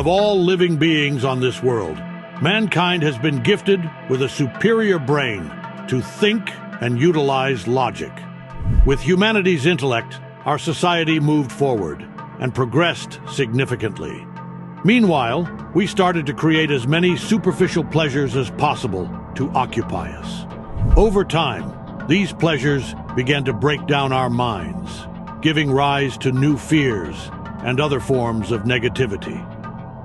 Of all living beings on this world, mankind has been gifted with a superior brain to think and utilize logic. With humanity's intellect, our society moved forward and progressed significantly. Meanwhile, we started to create as many superficial pleasures as possible to occupy us. Over time, these pleasures began to break down our minds, giving rise to new fears and other forms of negativity.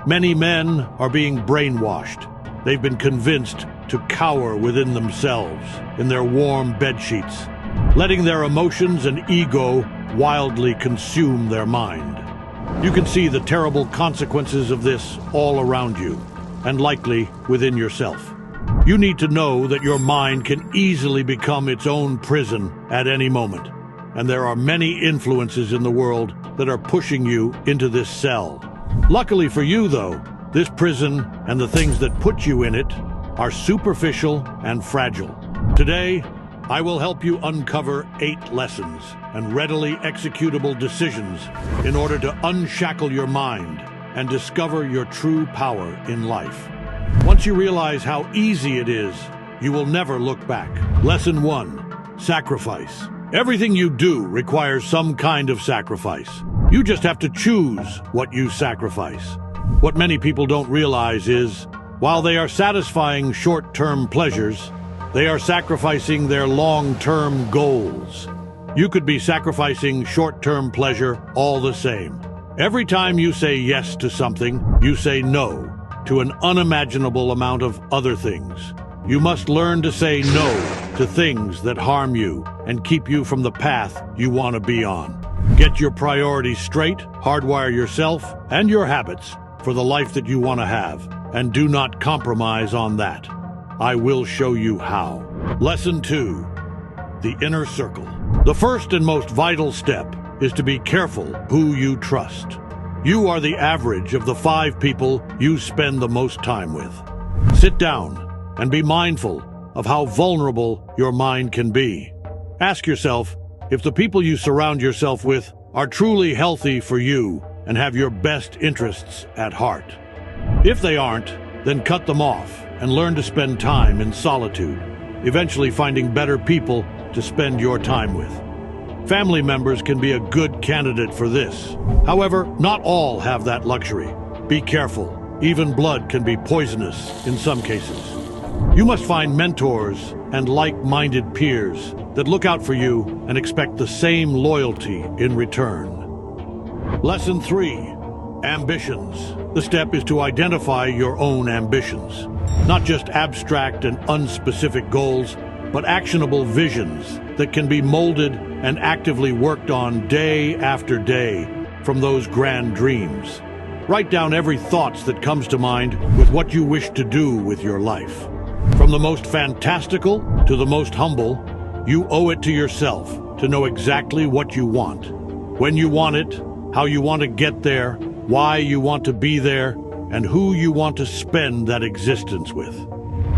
Many men are being brainwashed. They've been convinced to cower within themselves, in their warm bedsheets, letting their emotions and ego wildly consume their mind. You can see the terrible consequences of this all around you, and likely within yourself. You need to know that your mind can easily become its own prison at any moment, and there are many influences in the world that are pushing you into this cell. Luckily for you, though, this prison and the things that put you in it are superficial and fragile. Today, I will help you uncover 8 lessons and readily executable decisions in order to unshackle your mind and discover your true power in life. Once you realize how easy it is, you will never look back. Lesson 1. Sacrifice. Everything you do requires some kind of sacrifice. You just have to choose what you sacrifice. What many people don't realize is, while they are satisfying short-term pleasures, they are sacrificing their long-term goals. You could be sacrificing short-term pleasure all the same. Every time you say yes to something, you say no to an unimaginable amount of other things. You must learn to say no to things that harm you and keep you from the path you want to be on. Get your priorities straight, hardwire yourself and your habits for the life that you want to have, and do not compromise on that. I will show you how. Lesson 2. The inner circle. The first and most vital step is to be careful who you trust. You are the average of the 5 people you spend the most time with. Sit down and be mindful of how vulnerable your mind can be. Ask yourself if the people you surround yourself with are truly healthy for you and have your best interests at heart. If they aren't, then cut them off and learn to spend time in solitude, eventually finding better people to spend your time with. Family members can be a good candidate for this. However, not all have that luxury. Be careful. Even blood can be poisonous in some cases. You must find mentors and like-minded peers that look out for you and expect the same loyalty in return. Lesson 3. Ambitions. The step is to identify your own ambitions. Not just abstract and unspecific goals, but actionable visions that can be molded and actively worked on day after day from those grand dreams. Write down every thought that comes to mind with what you wish to do with your life. From the most fantastical to the most humble, you owe it to yourself to know exactly what you want, when you want it, how you want to get there, why you want to be there, and who you want to spend that existence with.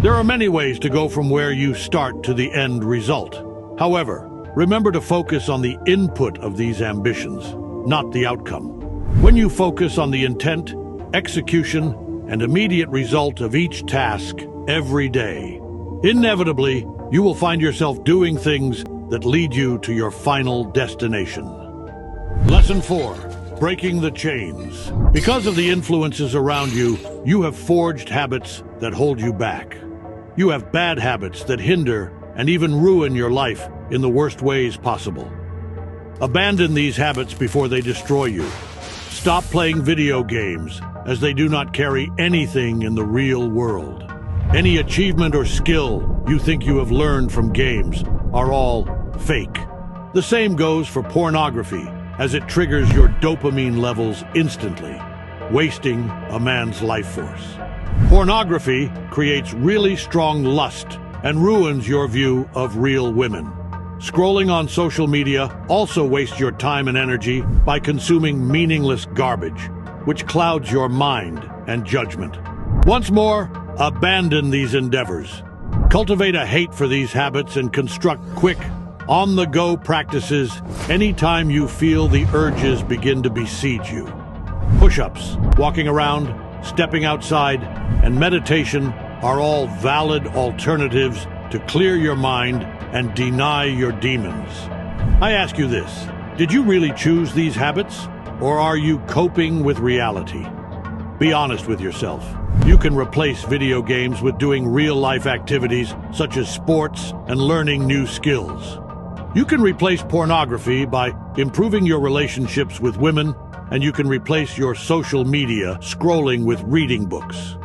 There are many ways to go from where you start to the end result. However, remember to focus on the input of these ambitions, not the outcome. When you focus on the intent, execution, and immediate result of each task every day, inevitably, you will find yourself doing things that lead you to your final destination. Lesson 4. Breaking the chains. Because of the influences around you, you have forged habits that hold you back. You have bad habits that hinder and even ruin your life in the worst ways possible. Abandon these habits before they destroy you. Stop playing video games, as they do not carry anything in the real world. Any achievement or skill you think you have learned from games are all fake. The same goes for pornography, as it triggers your dopamine levels instantly, wasting a man's life force. Pornography creates really strong lust and ruins your view of real women. Scrolling on social media also wastes your time and energy by consuming meaningless garbage, which clouds your mind and judgment. Once more, abandon these endeavors. Cultivate a hate for these habits and construct quick, on-the-go practices anytime you feel the urges begin to besiege you. Push-ups, walking around, stepping outside, and meditation are all valid alternatives to clear your mind and deny your demons. I ask you this, did you really choose these habits, or are you coping with reality? Be honest with yourself. You can replace video games with doing real-life activities such as sports and learning new skills. You can replace pornography by improving your relationships with women, and you can replace your social media scrolling with reading books.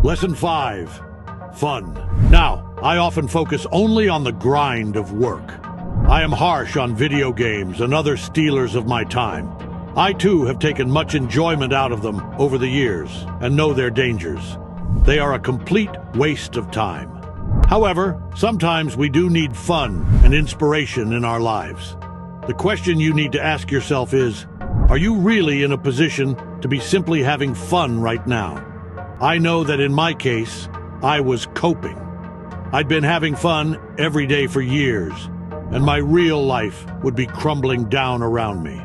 Lesson 5. Fun. Now, I often focus only on the grind of work. I am harsh on video games and other stealers of my time. I too have taken much enjoyment out of them over the years and know their dangers. They are a complete waste of time. However, sometimes we do need fun and inspiration in our lives. The question you need to ask yourself is, are you really in a position to be simply having fun right now? I know that in my case, I was coping. I'd been having fun every day for years, and my real life would be crumbling down around me.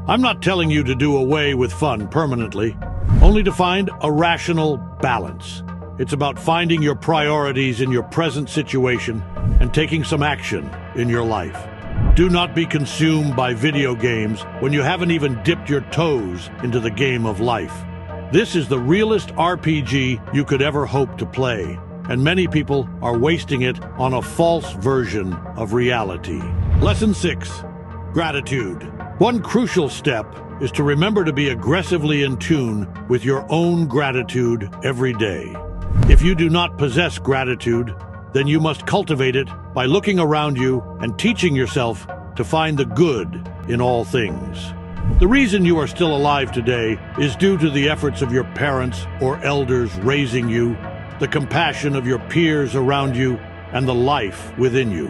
I'm not telling you to do away with fun permanently, only to find a rational balance. It's about finding your priorities in your present situation and taking some action in your life. Do not be consumed by video games when you haven't even dipped your toes into the game of life. This is the realest RPG you could ever hope to play, and many people are wasting it on a false version of reality. Lesson 6. Gratitude. One crucial step is to remember to be aggressively in tune with your own gratitude every day. If you do not possess gratitude, then you must cultivate it by looking around you and teaching yourself to find the good in all things. The reason you are still alive today is due to the efforts of your parents or elders raising you, the compassion of your peers around you, and the life within you.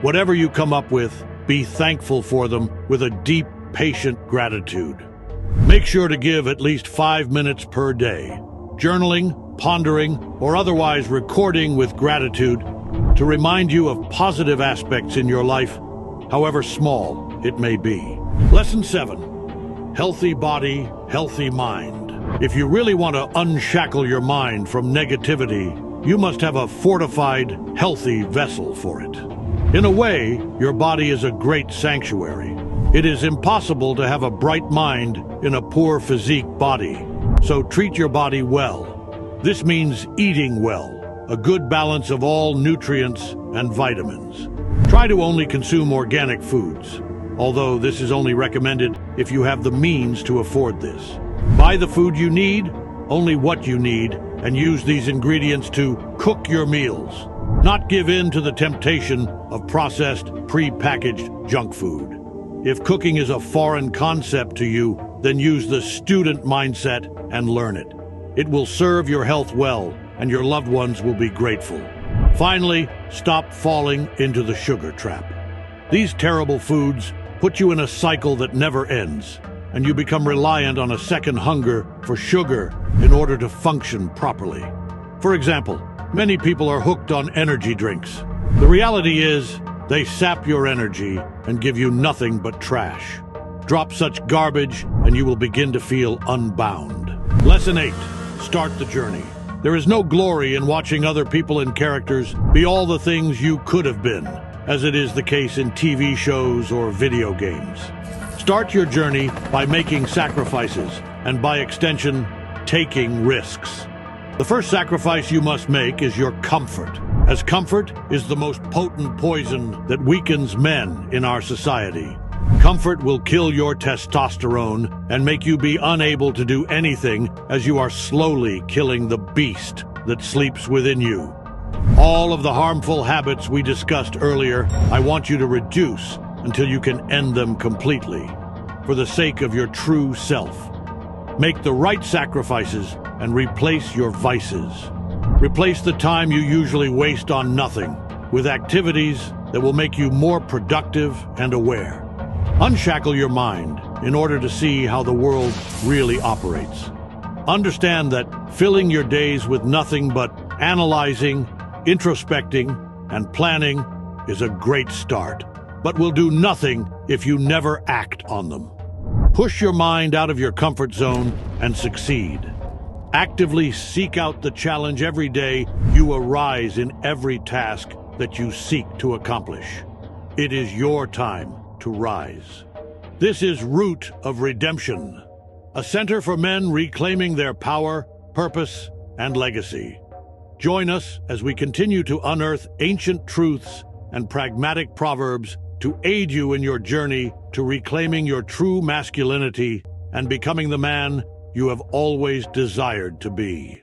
Whatever you come up with, be thankful for them with a deep, patient gratitude. Make sure to give at least 5 minutes per day, journaling, pondering, or otherwise recording with gratitude to remind you of positive aspects in your life, however small it may be. Lesson 7. Healthy body, healthy mind. If you really want to unshackle your mind from negativity, you must have a fortified, healthy vessel for it. In a way, your body is a great sanctuary. It is impossible to have a bright mind in a poor physique body, so treat your body well. This means eating well, a good balance of all nutrients and vitamins. Try to only consume organic foods, although this is only recommended if you have the means to afford this. Buy the food you need, only what you need, and use these ingredients to cook your meals. Not give in to the temptation of processed, pre-packaged junk food. If cooking is a foreign concept to you, then use the student mindset and learn it. It will serve your health well, and your loved ones will be grateful. Finally, stop falling into the sugar trap. These terrible foods put you in a cycle that never ends, and you become reliant on a second hunger for sugar in order to function properly. For example, many people are hooked on energy drinks. The reality is, they sap your energy and give you nothing but trash. Drop such garbage and you will begin to feel unbound. Lesson 8. Start the journey. There is no glory in watching other people and characters be all the things you could have been, as it is the case in TV shows or video games. Start your journey by making sacrifices, and by extension, taking risks. The first sacrifice you must make is your comfort, as comfort is the most potent poison that weakens men in our society. Comfort will kill your testosterone and make you be unable to do anything, as you are slowly killing the beast that sleeps within you. All of the harmful habits we discussed earlier, I want you to reduce until you can end them completely, for the sake of your true self. Make the right sacrifices and replace your vices. Replace the time you usually waste on nothing with activities that will make you more productive and aware. Unshackle your mind in order to see how the world really operates. Understand that filling your days with nothing but analyzing, introspecting, and planning is a great start, but will do nothing if you never act on them. Push your mind out of your comfort zone and succeed. Actively seek out the challenge every day. You arise in every task that you seek to accomplish. It is your time to rise. This is Root of Redemption, a center for men reclaiming their power, purpose, and legacy. Join us as we continue to unearth ancient truths and pragmatic proverbs to aid you in your journey to reclaiming your true masculinity and becoming the man you have always desired to be.